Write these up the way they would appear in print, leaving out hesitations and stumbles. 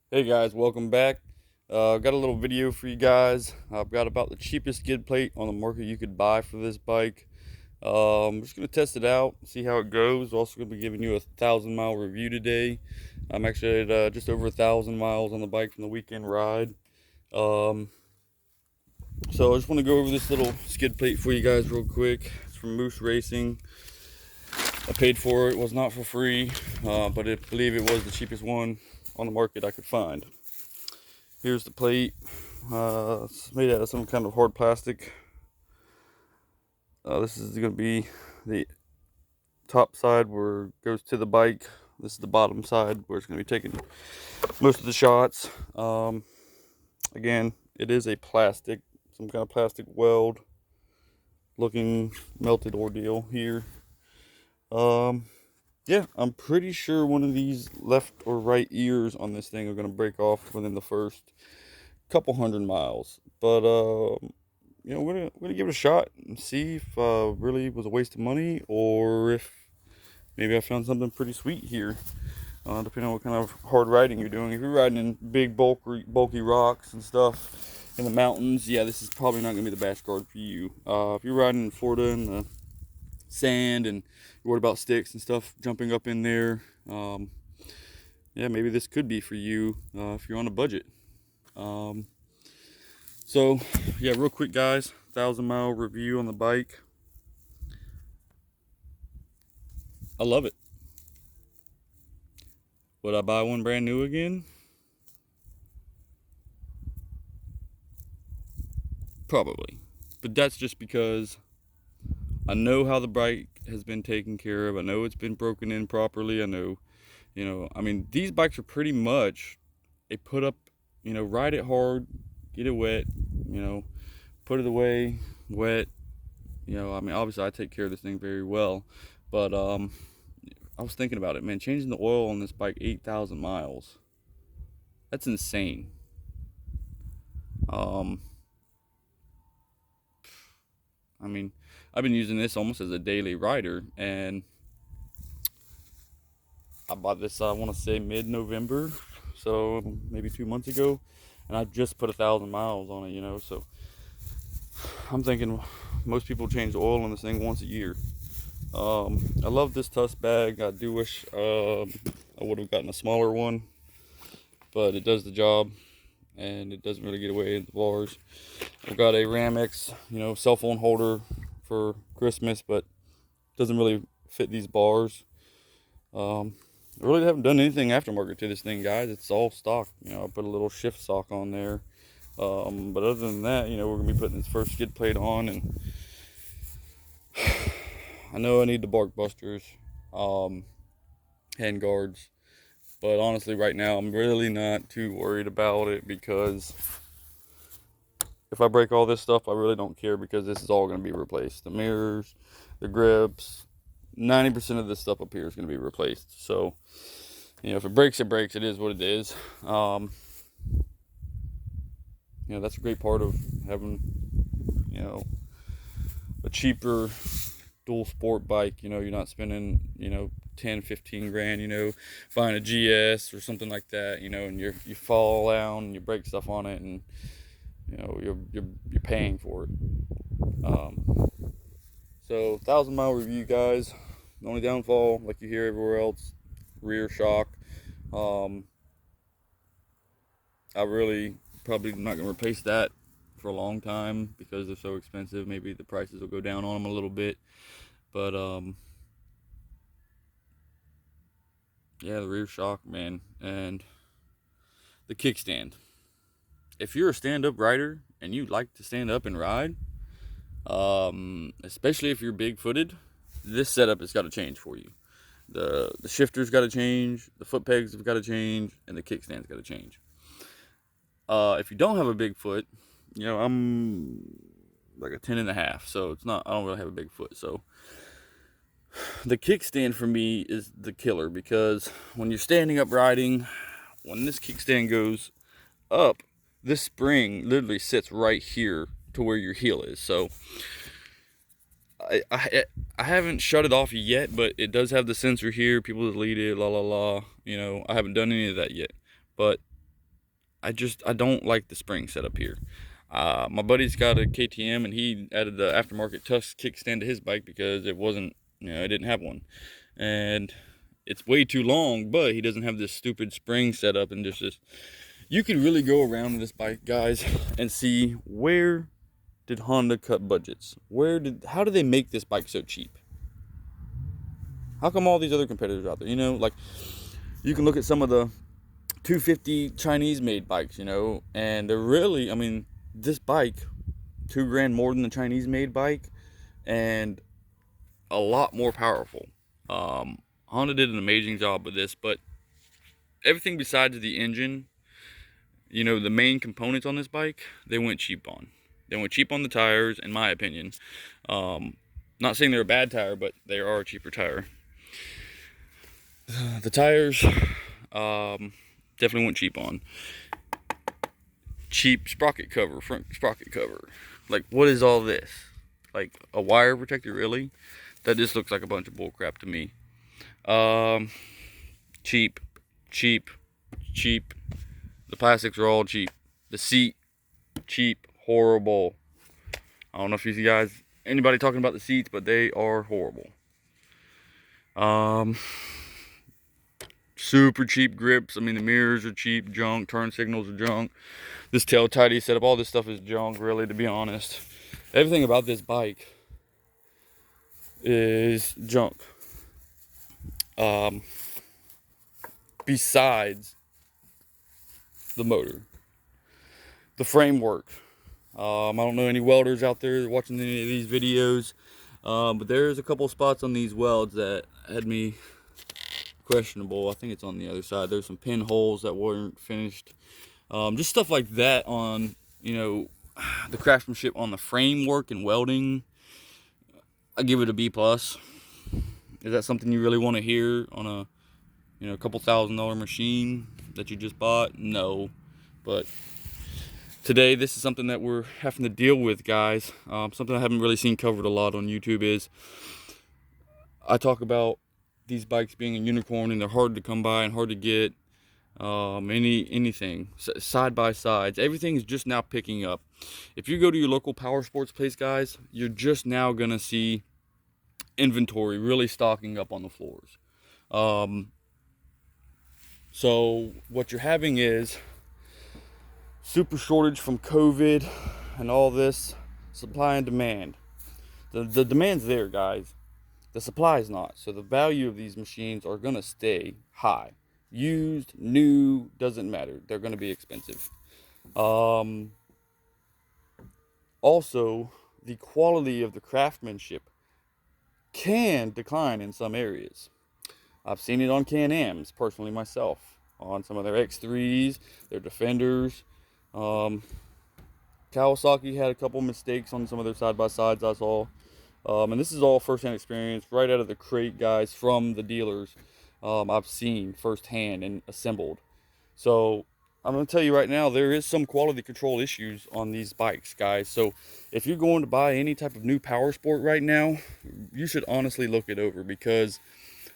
Hey guys, welcome back. Got a little video for you guys. I've got about the cheapest skid plate on the market you could buy for this bike. I'm just gonna test it out, see how it goes. Also gonna be giving you a 1,000 mile review today. I'm actually at just over 1,000 miles on the bike from the weekend ride. Um, so I just want to go over this little skid plate for you guys real quick. It's from Moose Racing. I paid for it. It was not for free, but I believe it was the cheapest one on the market I could find. Here's the plate. It's made out of some kind of hard plastic. This is going to be the top side where it goes to the bike. This is the bottom side where it's going to be taking most of the shots. Again, it is a plastic, some kind of plastic weld looking melted ordeal here. Um, yeah, I'm pretty sure one of these left or right ears on this thing are going to break off within the first couple 100 miles. But we're gonna give it a shot and see if really was a waste of money or if maybe I found something pretty sweet here. Depending on what kind of hard riding you're doing. If you're riding in big bulky rocks and stuff in the mountains, yeah, this is probably not gonna be the bash guard for you. If you're riding in Florida in the sand and you're worried about sticks and stuff jumping up in there, yeah, maybe this could be for you if you're on a budget. Um, So, yeah, real quick, guys, 1,000 mile review on the bike. I love it. Would I buy one brand new again? Probably. But that's just because I know how the bike has been taken care of. I know it's been broken in properly. I know, I mean, these bikes are pretty much a put up, ride it hard, get it wet, you know, put it away, wet. I mean, obviously I take care of this thing very well, but I was thinking about it, man. Changing the oil on this bike 8,000 miles. That's insane. Um, I mean, I've been using this almost as a daily rider, and I bought this, I want to say mid-November, so maybe 2 months ago, and I just put 1,000 miles on it. So I'm thinking most people change the oil on this thing once a year. I love this Tuss bag. I do wish I would have gotten a smaller one, but it does the job and it doesn't really get away in the bars. I've got a Ramex, cell phone holder for Christmas, but doesn't really fit these bars. I really haven't done anything aftermarket to this thing, guys. It's all stock. I put a little shift sock on there. But other than that, we're gonna be putting this first skid plate on, and I know I need the bark busters, hand guards. But honestly, right now, I'm really not too worried about it because if I break all this stuff, I really don't care because this is all going to be replaced. The mirrors, the grips, 90% of this stuff up here is going to be replaced. So, if it breaks, it breaks. It is what it is. That's a great part of having, a cheaper dual sport bike. You're not spending, 10, 15 grand, buying a GS or something like that, and you fall down and you break stuff on it, and you're paying for it. So 1,000 mile review, guys. The only downfall, like you hear everywhere else, rear shock. um I really probably not gonna replace that for a long time because they're so expensive. Maybe the prices will go down on them a little bit, but yeah, the rear shock, man. And the kickstand, if you're a stand-up rider and you like to stand up and ride, especially if you're big-footed, this setup has got to change for you. The shifter's got to change, the foot pegs have got to change, and the kickstand's got to change. If you don't have a big foot, I'm like a 10 and a half, so it's not, I don't really have a big foot. So the kickstand for me is the killer because when you're standing up riding, when this kickstand goes up, this spring literally sits right here to where your heel is. So I haven't shut it off yet, but it does have the sensor here. People delete it, la la la. I haven't done any of that yet, but I don't like the spring setup here. My buddy's got a KTM, and he added the aftermarket Tusk kickstand to his bike because it wasn't, it didn't have one. And it's way too long, but he doesn't have this stupid spring setup, and just this. You can really go around this bike, guys, and see where did Honda cut budgets? How did they make this bike so cheap? How come all these other competitors out there, like you can look at some of the 250 Chinese made bikes, and they're really, this bike, $2,000 more than the Chinese made bike, and a lot more powerful. Honda did an amazing job with this, but everything besides the engine, the main components on this bike, they went cheap on. They went cheap on the tires, in my opinion. Not saying they're a bad tire, but they are a cheaper tire. The tires definitely went cheap on. Cheap sprocket cover, front sprocket cover. Like, what is all this? Like, a wire protector, really? That just looks like a bunch of bull crap to me. Cheap. The plastics are all cheap. The seat, cheap, horrible. I don't know if you guys, anybody talking about the seats, but they are horrible. Super cheap grips. The mirrors are cheap, junk. Turn signals are junk. This tail tidy setup, all this stuff is junk, really, to be honest. Everything about this bike is junk. Besides the motor, the framework. I don't know any welders out there watching any of these videos, but there's a couple spots on these welds that had me questionable. I think it's on the other side. There's some pinholes that weren't finished. Just stuff like that on, the craftsmanship on the framework and welding. I give it a B+. Is that something you really want to hear on a, a couple $1,000 machine that you just bought? No. But today, this is something that we're having to deal with, guys. Something I haven't really seen covered a lot on YouTube is, I talk about these bikes being a unicorn, and they're hard to come by and hard to get. Anything side by sides, everything is just now picking up. If you go to your local power sports place, guys, you're just now gonna see inventory really stocking up on the floors. So what you're having is super shortage from COVID and all this, supply and demand. The demand's there, guys. The supply is not. So the value of these machines are gonna stay high. Used, new, doesn't matter. They're going to be expensive. Also, the quality of the craftsmanship can decline in some areas. I've seen it on Can-Ams, personally myself, on some of their X3s, their Defenders. Kawasaki had a couple mistakes on some of their side-by-sides I saw. And this is all first-hand experience, right out of the crate, guys, from the dealers. I've seen firsthand and assembled. So I'm going to tell you right now, there is some quality control issues on these bikes, guys. So if you're going to buy any type of new power sport right now, you should honestly look it over, because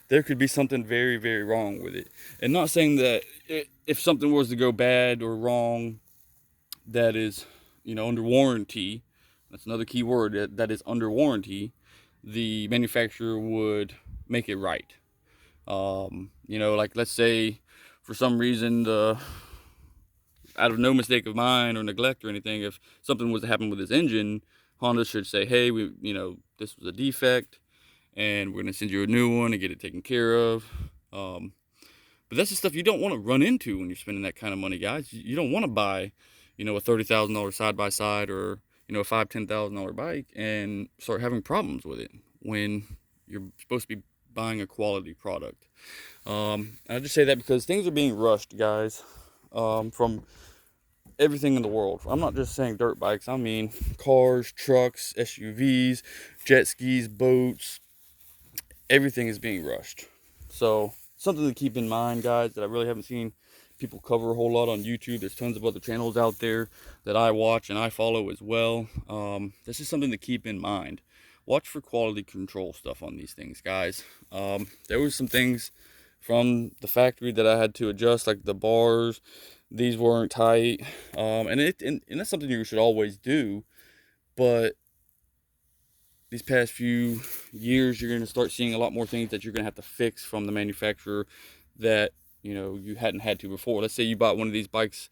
there could be something very, very wrong with it. And not saying that if something was to go bad or wrong, that is, under warranty. That's another key word, that is under warranty. The manufacturer would make it right. Like, let's say for some reason, out of no mistake of mine or neglect or anything, if something was to happen with this engine, Honda should say, hey, this was a defect, and we're going to send you a new one and get it taken care of. But that's the stuff you don't want to run into when you're spending that kind of money, guys. You don't want to buy, a $30,000 side-by-side or, a $5,000, $10,000 bike and start having problems with it when you're supposed to be buying a quality product. I just say that because things are being rushed, guys, from everything in the world. I'm not just saying dirt bikes. I mean cars, trucks, SUVs, jet skis, boats. Everything is being rushed. So something to keep in mind, guys, that I really haven't seen people cover a whole lot on YouTube. There's tons of other channels out there that I watch and I follow as well. This is something to keep in mind. Watch for quality control stuff on these things, guys. There was some things from the factory that I had to adjust, like the bars. These weren't tight, and that's something you should always do. But these past few years, you're going to start seeing a lot more things that you're going to have to fix from the manufacturer that, you know, you hadn't had to before. Let's say you bought one of these bikes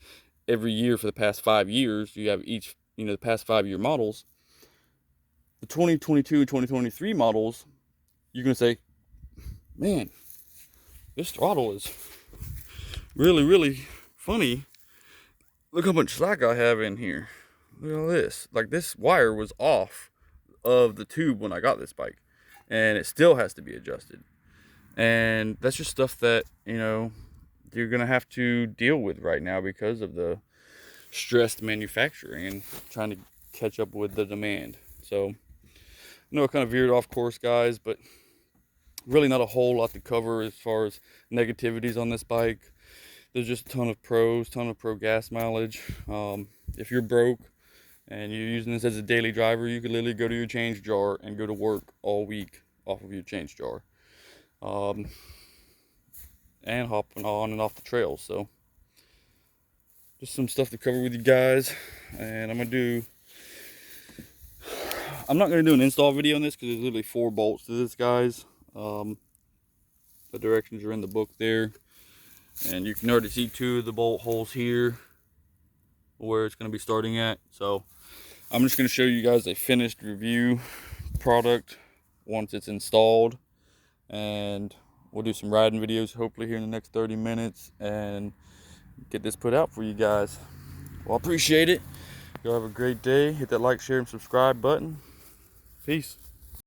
every year for the past 5 years. You have each, you know, the past 5-year models. The 2022 and 2023 models, you're going to say, man, this throttle is really, really funny. Look how much slack I have in here. Look at all this. Like, this wire was off of the tube when I got this bike, and it still has to be adjusted. And that's just stuff that, you know, you're gonna have to deal with right now because of the stressed manufacturing and trying to catch up with the demand. So I know I kind of veered off course, guys, but really not a whole lot to cover as far as negativities on this bike. There's just a ton of pros, ton of pro gas mileage. If you're broke and you're using this as a daily driver, you could literally go to your change jar and go to work all week off of your change jar, and hopping on and off the trails. So just some stuff to cover with you guys, and I'm not gonna do an install video on this because there's literally 4 bolts to this, guys. The directions are in the book there, and you can already see 2 of the bolt holes here where it's going to be starting at. So I'm just going to show you guys a finished review product once it's installed, and we'll do some riding videos hopefully here in the next 30 minutes and get this put out for you guys. Well, I appreciate it. Y'all have a great day. Hit that like, share, and subscribe button. Peace.